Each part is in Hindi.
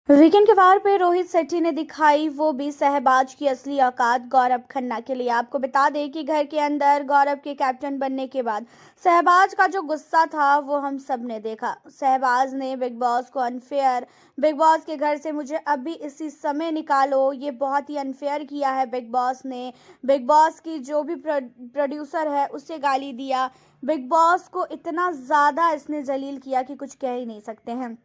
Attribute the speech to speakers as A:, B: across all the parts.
A: वीकेंड के वार पे रोहित शेट्टी ने दिखाई वो भी शहबाज की असली औकात गौरव खन्ना के लिए। आपको बता दें कि घर के अंदर गौरव के कैप्टन बनने के बाद शहबाज का जो गुस्सा था वो हम सब ने देखा। शहबाज ने बिग बॉस को अनफेयर, बिग बॉस के घर से मुझे अभी इसी समय निकालो, ये बहुत ही अनफेयर किया है बिग बॉस ने। बिग बॉस की जो भी प्रोड्यूसर है उसे गाली दिया। बिग बॉस को इतना ज़्यादा इसने जलील किया कि कुछ कह ही नहीं सकते हैं।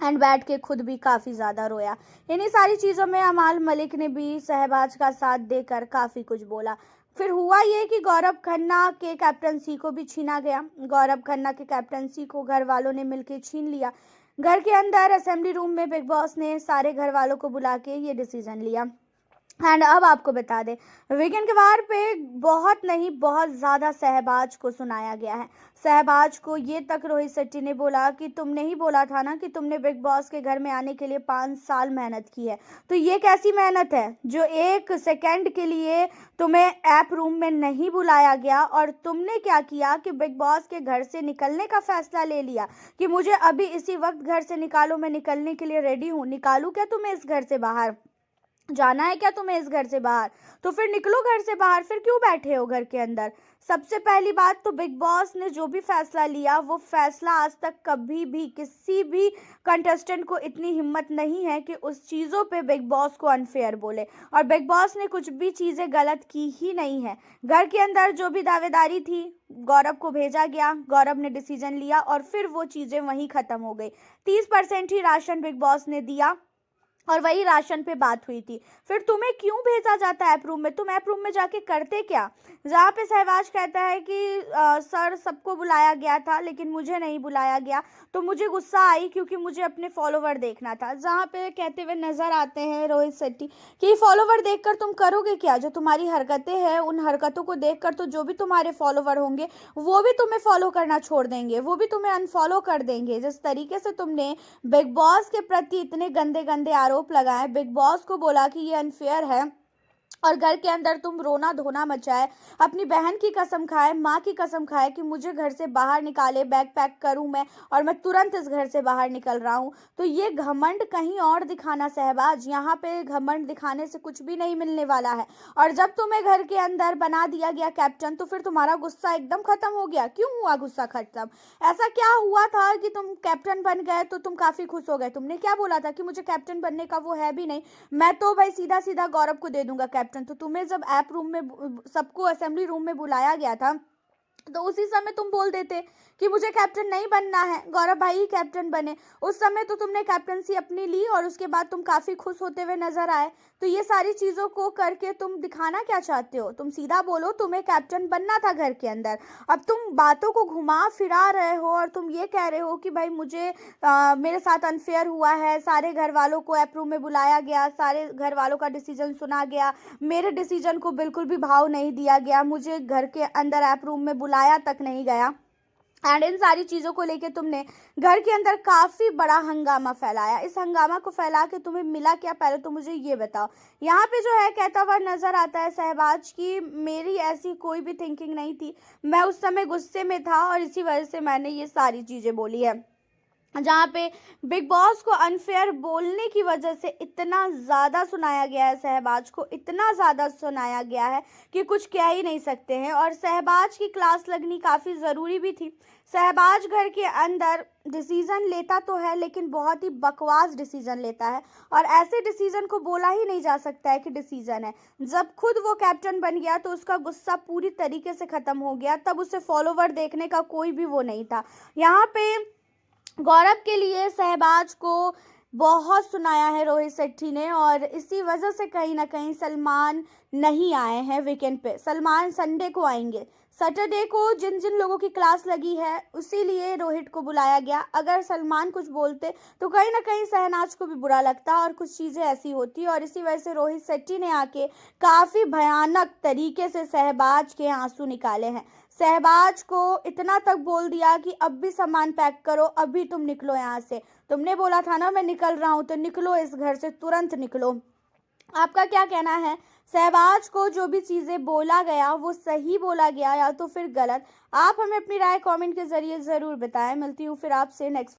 A: एंड बैठ के खुद भी काफ़ी ज़्यादा रोया। इन्हीं सारी चीज़ों में अमाल मलिक ने भी शहबाज का साथ देकर काफ़ी कुछ बोला। फिर हुआ ये कि गौरव खन्ना के कैप्टनसी को भी छीना गया। गौरव खन्ना के कैप्टनसी को घर वालों ने मिलकर छीन लिया। घर के अंदर असेंबली रूम में बिग बॉस ने सारे घर वालों को बुला के ये डिसीजन लिया। एंड अब आपको बता दें, वीकेंड के वार पे बहुत नहीं बहुत ज़्यादा शहबाज को सुनाया गया है। शहबाज को ये तक रोहित शेट्टी ने बोला कि तुमने ही बोला था ना कि तुमने बिग बॉस के घर में आने के लिए 5 साल मेहनत की है, तो ये कैसी मेहनत है जो 1 सेकेंड के लिए तुम्हें ऐप रूम में नहीं बुलाया गया। और तुमने क्या किया कि बिग बॉस के घर से निकलने का फैसला ले लिया कि मुझे अभी इसी वक्त घर से निकालो, मैं निकलने के लिए रेडी हूँ। निकालू क्या तुम्हें इस घर से बाहर? जाना है क्या तुम्हें इस घर से बाहर? तो फिर निकलो घर से बाहर, फिर क्यों बैठे हो घर के अंदर? सबसे पहली बात तो बिग बॉस ने जो भी फैसला लिया वो फैसला आज तक कभी भी किसी भी कंटेस्टेंट को इतनी हिम्मत नहीं है कि उस चीज़ों पे बिग बॉस को अनफेयर बोले। और बिग बॉस ने कुछ भी चीज़ें गलत की ही नहीं है। घर के अंदर जो भी दावेदारी थी, गौरव को भेजा गया, गौरव ने डिसीजन लिया और फिर वो चीज़ें वहीं ख़त्म हो गई। 30% ही राशन बिग बॉस ने दिया और वही राशन पे बात हुई थी। फिर तुम्हें क्यों भेजा जाता है ऐप रूम में? तुम ऐप रूम में जाके करते क्या? जहाँ पे शहबाज कहता है कि सर सबको बुलाया गया था लेकिन मुझे नहीं बुलाया गया, तो मुझे गुस्सा आई क्योंकि मुझे अपने फॉलोवर देखना था। जहाँ पे कहते हुए नजर आते हैं रोहित शेट्टी कि फॉलोवर देखकर तुम करोगे क्या? जो तुम्हारी हरकतें हैं उन हरकतों को देखकर तो जो भी तुम्हारे फॉलोवर होंगे वो भी तुम्हें फॉलो करना छोड़ देंगे, वो भी तुम्हें अनफॉलो कर देंगे। जिस तरीके से तुमने बिग बॉस के प्रति इतने गंदे गंदे आरोप लगाए, बिग बॉस को बोला कि ये अनफेयर है और घर के अंदर तुम रोना धोना मचाए, अपनी बहन की कसम खाए, माँ की कसम खाए कि मुझे घर से बाहर निकाले, बैग पैक करूं मैं और मैं तुरंत इस घर से बाहर निकल रहा हूं। तो ये घमंड कहीं और दिखाना शहबाज, यहाँ पे घमंड दिखाने से कुछ भी नहीं मिलने वाला है। और जब तुम्हें घर के अंदर बना दिया गया कैप्टन तो फिर तुम्हारा गुस्सा एकदम खत्म हो गया। क्यों हुआ गुस्सा खत्म? ऐसा क्या हुआ था कि तुम कैप्टन बन गए तो तुम काफी खुश हो गए? तुमने क्या बोला था कि मुझे कैप्टन बनने का वो है भी नहीं, मैं तो भाई सीधा सीधा गौरव को दे दूंगा कैप्टन। तो तुम्हें जब ऐप रूम में सबको असेंबली रूम में बुलाया गया था तो उसी समय तुम बोल देते कि मुझे कैप्टन नहीं बनना है, गौरव भाई ही कैप्टन बने। उस समय तो तुमने कैप्टनसी अपनी ली और उसके बाद तुम काफी खुश होते हुए नजर आए। तो ये सारी चीजों को करके तुम दिखाना क्या चाहते हो? तुम सीधा बोलो तुम्हें कैप्टन बनना था घर के अंदर। अब तुम बातों को घुमा फिरा रहे हो और तुम ये कह रहे हो कि भाई मुझे मेरे साथ अनफेयर हुआ है, सारे घर वालों को ऐप रूम में बुलाया गया, सारे घर वालों का डिसीजन सुना गया, मेरे डिसीजन को बिल्कुल भी भाव नहीं दिया गया, मुझे घर के अंदर ऐप रूम में बुलाया तक नहीं गया। एंड इन सारी चीज़ों को लेके तुमने घर के अंदर काफ़ी बड़ा हंगामा फैलाया। इस हंगामा को फैला के तुम्हें मिला क्या, पहले तो मुझे ये बताओ। यहाँ पे जो है कहता हुआ नजर आता है शहबाज की मेरी ऐसी कोई भी थिंकिंग नहीं थी, मैं उस समय गुस्से में था और इसी वजह से मैंने ये सारी चीज़ें बोली है। जहाँ पे बिग बॉस को अनफेयर बोलने की वजह से इतना ज़्यादा सुनाया गया है, शहबाज को इतना ज़्यादा सुनाया गया है कि कुछ कह ही नहीं सकते हैं। और शहबाज की क्लास लगनी काफ़ी ज़रूरी भी थी। शहबाज घर के अंदर डिसीज़न लेता तो है लेकिन बहुत ही बकवास डिसीज़न लेता है और ऐसे डिसीज़न को बोला ही नहीं जा सकता है कि डिसीज़न है। जब खुद वो कैप्टन बन गया तो उसका गुस्सा पूरी तरीके से ख़त्म हो गया, तब उसे फॉलोवर देखने का कोई भी वो नहीं था। यहाँ पे गौरव के लिए शहबाज को बहुत सुनाया है रोहित शेट्टी ने और इसी वजह से कहीं ना कहीं सलमान नहीं आए हैं वीकेंड पे। सलमान संडे को आएंगे, सैटरडे को जिन जिन लोगों की क्लास लगी है उसीलिए रोहित को बुलाया गया। अगर सलमान कुछ बोलते तो कहीं ना कहीं शहनाज को भी बुरा लगता और कुछ चीज़ें ऐसी होती और इसी वजह से रोहित शेट्टी ने आके काफ़ी भयानक तरीके से शहबाज के आंसू निकाले हैं। शहबाज को इतना तक बोल दिया कि अब भी सामान पैक करो, अभी तुम निकलो यहाँ से। तुमने बोला था ना मैं निकल रहा हूँ, तो निकलो इस घर से, तुरंत निकलो। आपका क्या कहना है? शहबाज को जो भी चीज़ें बोला गया वो सही बोला गया या तो फिर गलत? आप हमें अपनी राय कमेंट के जरिए ज़रूर बताएं। मिलती हूँ फिर आपसे नेक्स्ट